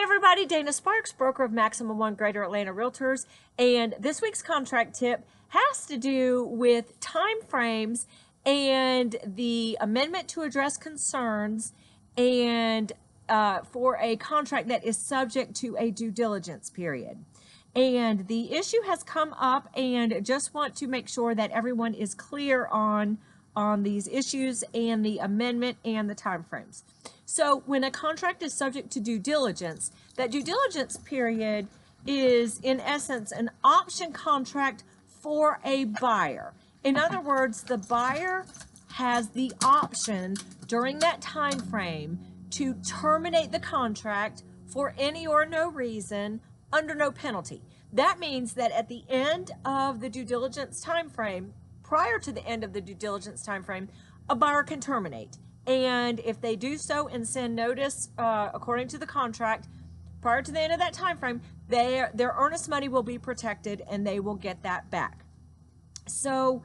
Hi everybody, Dana Sparks, broker of Maximum One Greater Atlanta Realtors, and this week's contract tip has to do with time frames and the amendment to address concerns and for a contract that is subject to a due diligence period. And the issue has come up, and just want to make sure that everyone is clear on these issues and the amendment and the time frames. So when a contract is subject to due diligence, that due diligence period is in essence an option contract for a buyer. In other words, the buyer has the option during that time frame to terminate the contract for any or no reason under no penalty. That means that at the end of the due diligence time frame, prior to the end of the due diligence time frame, a buyer can terminate. And if they do so and send notice according to the contract prior to the end of that time frame, their earnest money will be protected and they will get that back. So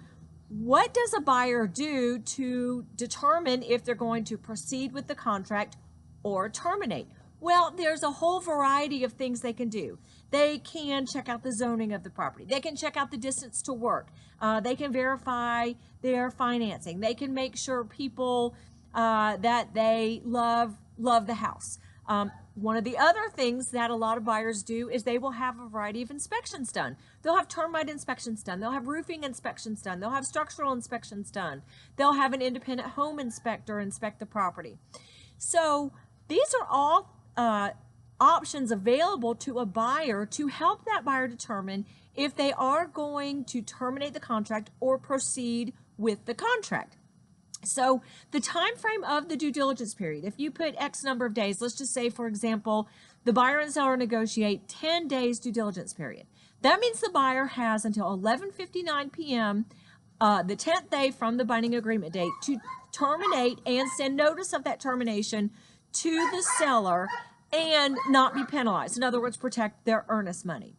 what does a buyer do to determine if they're going to proceed with the contract or terminate? Well, there's a whole variety of things they can do. They can check out the zoning of the property. They can check out the distance to work. They can verify their financing. They can make sure people that they love the house. One of the other things that a lot of buyers do is they will have a variety of inspections done. They'll have termite inspections done. They'll have roofing inspections done. They'll have structural inspections done. They'll have an independent home inspector inspect the property. So these are all options available to a buyer to help that buyer determine if they are going to terminate the contract or proceed with the contract. So the time frame of the due diligence period, if you put X number of days, let's just say, for example, the buyer and seller negotiate 10 days due diligence period. That means the buyer has until 11:59 p.m. The 10th day from the binding agreement date to terminate and send notice of that termination to the seller and not be penalized. In other words, protect their earnest money.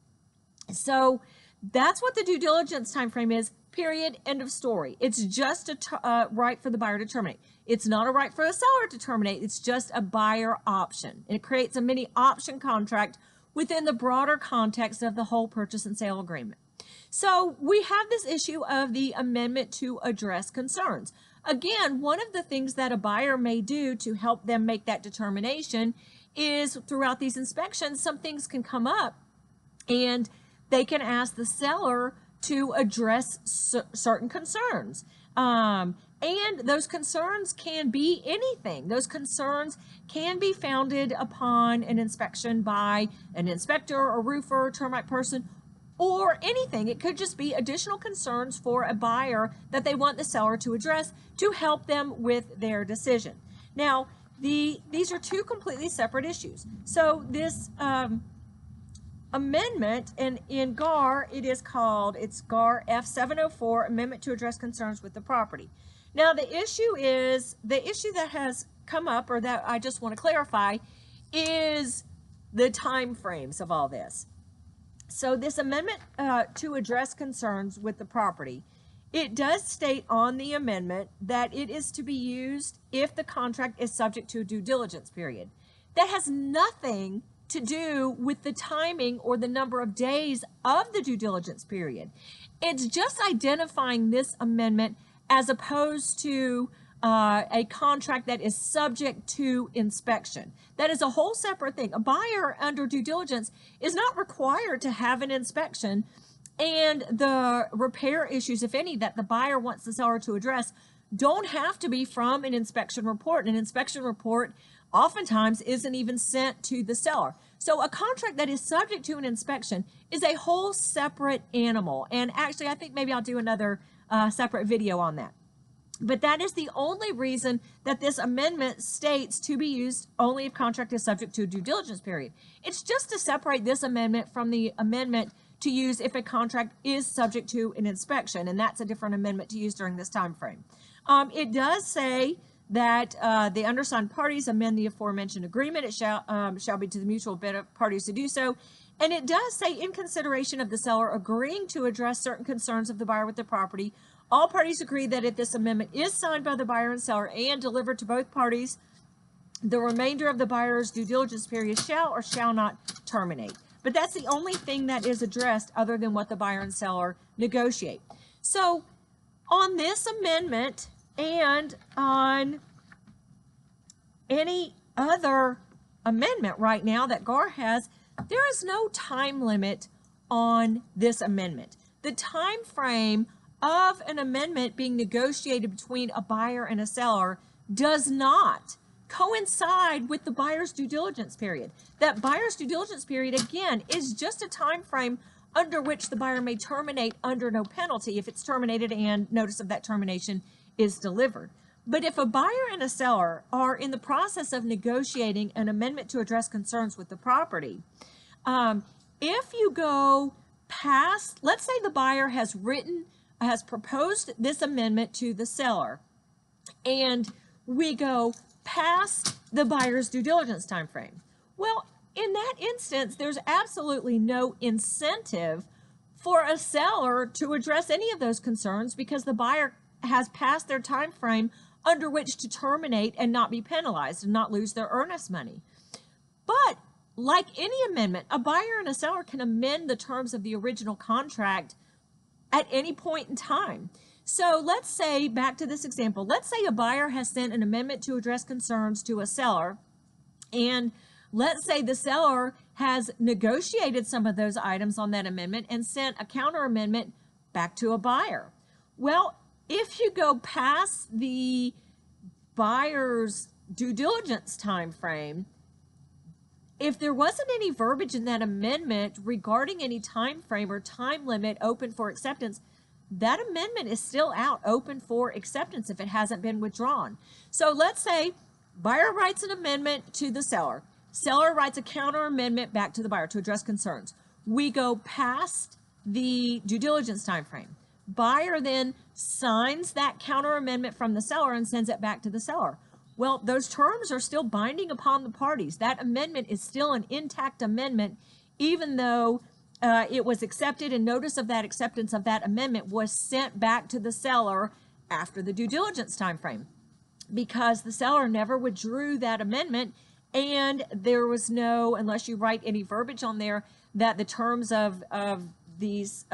So that's what the due diligence time frame is, period, end of story. It's just a right for the buyer to terminate. It's not a right for the seller to terminate. It's just a buyer option. It creates a mini option contract within the broader context of the whole purchase and sale agreement. So we have this issue of the amendment to address concerns. Again, one of the things that a buyer may do to help them make that determination is throughout these inspections, some things can come up and they can ask the seller to address certain concerns. And those concerns can be anything. Those concerns can be founded upon an inspection by an inspector, a roofer, termite person, or anything. It could just be additional concerns for a buyer that they want the seller to address to help them with their decision. Now, these are two completely separate issues. So this amendment in GAR, it's GAR F704, Amendment to Address Concerns with the Property. Now, the issue that has come up, or that I just want to clarify, is the time frames of all this. So this amendment to address concerns with the property, it does state on the amendment that it is to be used if the contract is subject to a due diligence period. That has nothing to do with the timing or the number of days of the due diligence period. It's just identifying this amendment as opposed to a contract that is subject to inspection. That is a whole separate thing. A buyer under due diligence is not required to have an inspection, and the repair issues, if any, that the buyer wants the seller to address don't have to be from an inspection report. An inspection report oftentimes isn't even sent to the seller. So a contract that is subject to an inspection is a whole separate animal. And actually, I think maybe I'll do another separate video on that. But that is the only reason that this amendment states to be used only if contract is subject to a due diligence period. It's just to separate this amendment from the amendment to use if a contract is subject to an inspection, and that's a different amendment to use during this time frame. It does say that the undersigned parties amend the aforementioned agreement. It shall be to the mutual benefit parties to do so. And it does say, in consideration of the seller agreeing to address certain concerns of the buyer with the property, all parties agree that if this amendment is signed by the buyer and seller and delivered to both parties the remainder of the buyer's due diligence period shall or shall not terminate. But that's the only thing that is addressed other than what the buyer and seller negotiate. So on this amendment and on any other amendment right now that GAR has, there is no time limit on this amendment. The time frame of an amendment being negotiated between a buyer and a seller does not coincide with the buyer's due diligence period. That buyer's due diligence period, again, is just a time frame under which the buyer may terminate under no penalty if it's terminated and notice of that termination is delivered. But if a buyer and a seller are in the process of negotiating an amendment to address concerns with the property, if you go past, let's say the buyer has proposed this amendment to the seller, and we go past the buyer's due diligence time frame. Well, in that instance, there's absolutely no incentive for a seller to address any of those concerns because the buyer has passed their time frame under which to terminate and not be penalized and not lose their earnest money. But like any amendment, a buyer and a seller can amend the terms of the original contract at any point in time. So let's say, back to this example, let's say a buyer has sent an amendment to address concerns to a seller, and let's say the seller has negotiated some of those items on that amendment and sent a counter amendment back to a buyer. Well, if you go past the buyer's due diligence time frame, if there wasn't any verbiage in that amendment regarding any time frame or time limit open for acceptance, that amendment is still out open for acceptance if it hasn't been withdrawn. So let's say buyer writes an amendment to the seller. Seller writes a counter amendment back to the buyer to address concerns. We go past the due diligence time frame. Buyer then signs that counter amendment from the seller and sends it back to the seller. Well, those terms are still binding upon the parties. That amendment is still an intact amendment, even though it was accepted and notice of that acceptance of that amendment was sent back to the seller after the due diligence time frame, because the seller never withdrew that amendment, and there was no, unless you write any verbiage on there that the terms of this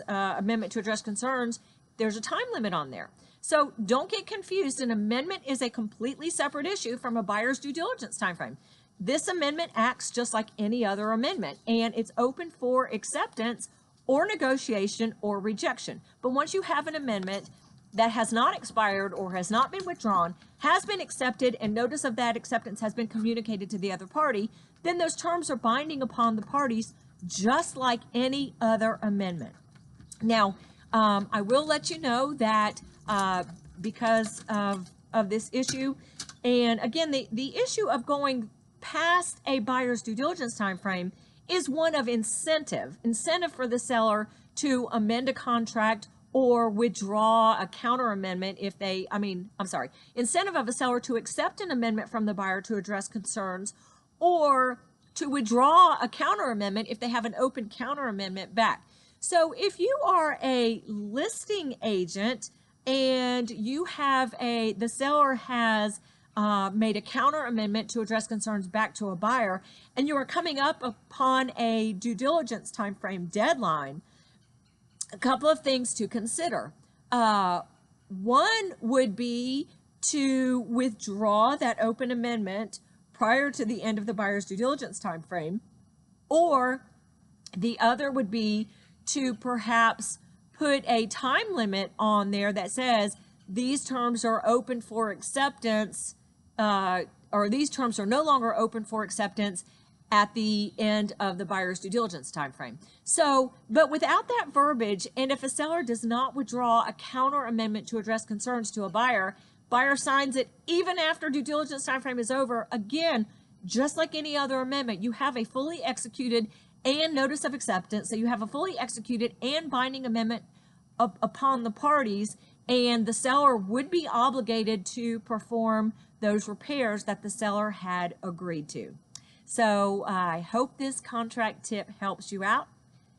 amendment to address concerns, there's a time limit on there. So don't get confused. An amendment is a completely separate issue from a buyer's due diligence time frame. This amendment acts just like any other amendment, and it's open for acceptance or negotiation or rejection. But once you have an amendment that has not expired or has not been withdrawn, has been accepted, and notice of that acceptance has been communicated to the other party, then those terms are binding upon the parties just like any other amendment. Now, I will let you know that because of this issue, and again, the issue of going past a buyer's due diligence time frame is one of incentive for the seller to amend a contract or withdraw a counter amendment if they, incentive of a seller to accept an amendment from the buyer to address concerns, or to withdraw a counter amendment if they have an open counter amendment back. So if you are a listing agent and you have the seller has made a counter amendment to address concerns back to a buyer, and you are coming up upon a due diligence time frame deadline, a couple of things to consider. One would be to withdraw that open amendment prior to the end of the buyer's due diligence time frame, or the other would be to perhaps put a time limit on there that says these terms are open for acceptance, or these terms are no longer open for acceptance at the end of the buyer's due diligence time frame. So, but without that verbiage, and if a seller does not withdraw a counter amendment to address concerns to a buyer, buyer signs it even after due diligence time frame is over, again, just like any other amendment, you have a fully executed and notice of acceptance. So you have a fully executed and binding amendment upon the parties, and the seller would be obligated to perform those repairs that the seller had agreed to. So I hope this contract tip helps you out.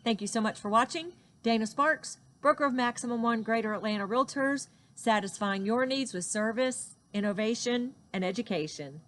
Thank you so much for watching. Dana Sparks, broker of Maximum One Greater Atlanta Realtors, satisfying your needs with service, innovation, and education.